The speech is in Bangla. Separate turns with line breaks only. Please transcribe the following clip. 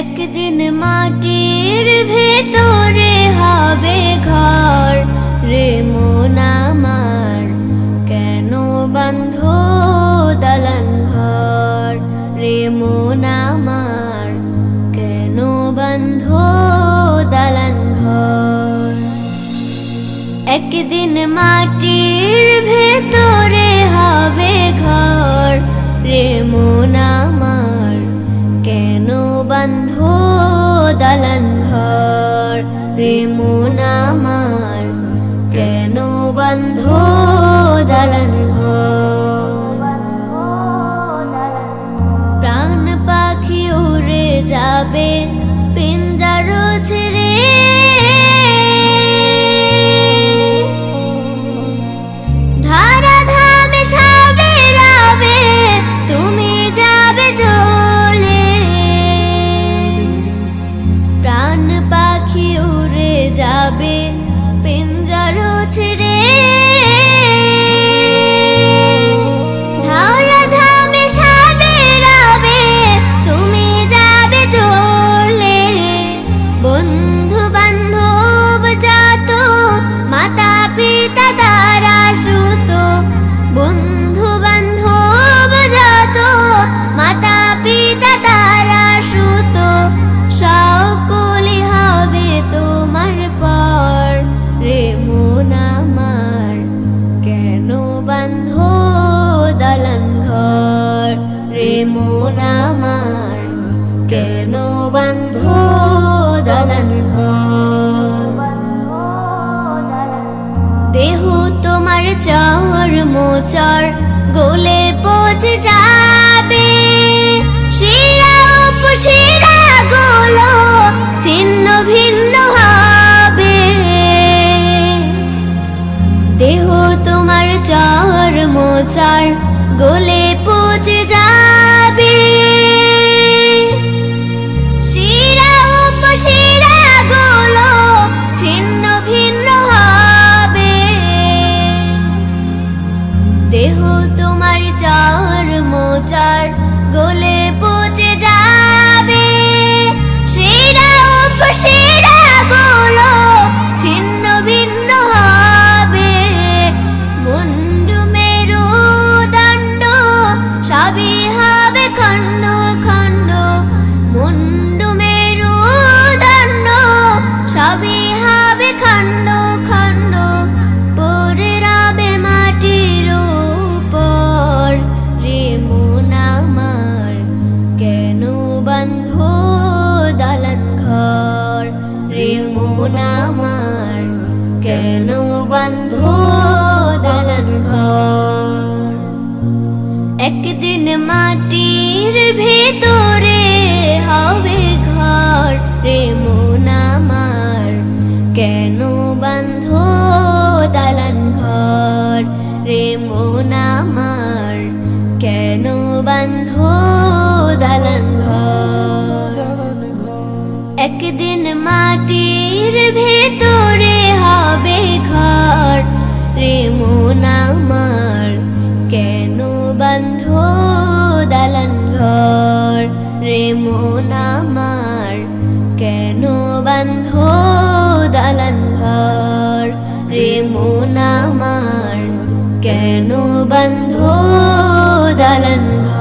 একদিন মাটির ভেতরে হবে ঘর রে মন আমার, কেন বাঁধো দালান ঘর রে মন আমার, কেন বাঁধো দালান ঘর। একদিন মাটির ভেতরে হবে ঘর রে মন আমার, কেন বাঁধো দালান ঘর রে মন আমার, কেন বাঁধো দালান ঘর। প্রাণ পাখি উড়ে যাবে পিঞ্জর ছেড়ে, ধারা ধামে সাবে রাবে তুমি যাবে চলে। প্রাণ পাখি উড়ে যাবে পিঞ্জর ছেড়ে, ধারা ধামে সাবে রাবে তুমি যাবে চলে। বন্ধু বান্ধব যত মাতা পিতা তারা সুত, বন্ধু বান্ধব যত মাতা পিতা তারা সুত, সকলে হবে তোমার পর রে মন আমার, কেন বাঁধো দালান ঘর রে মন আমার, কেন বাঁধো দালান ঘর। দেহ তোমার চর মোচর গলে পচে যাবে, শিরা উপশিরা গুলো ছিন্ন ভিন্ন হবে। দেহ তোমার চর মোচর গলে পচে যাবে, শিরা উপশিরা গুলো ছিন্ন ভিন্ন হবে। দেহ তোমার চর মোচর গলে পচে যাবে, শিরা উপশিরা গুলো ছিন্ন ভিন্ন হবে। মুন্ডু মেরু দণ্ড সবই হবে খণ্ড খণ্ড, মুন্ডু মেরু দণ্ড সবই হবে খণ্ড খণ্ড। পড়ে রবে মাটির উপর রে মন আমার, কেন বাঁধো দালান ঘর রে মন আমার, কেন বাঁধো দালান ঘর। একদিন মাটির ভেতরে হবে ঘর রে মন আমার, কেন বাঁধো দালান ঘর রে মন আমার, কেন বাঁধো দালান ঘর। একদিন মাটির ভেতরে হবে ঘর রে মন আমার, কেন বাঁধো দালান ঘর রে মন আমার, কেন বাঁধো দালান ঘর রে মন আমার, কেন বাঁধো দালান ঘর।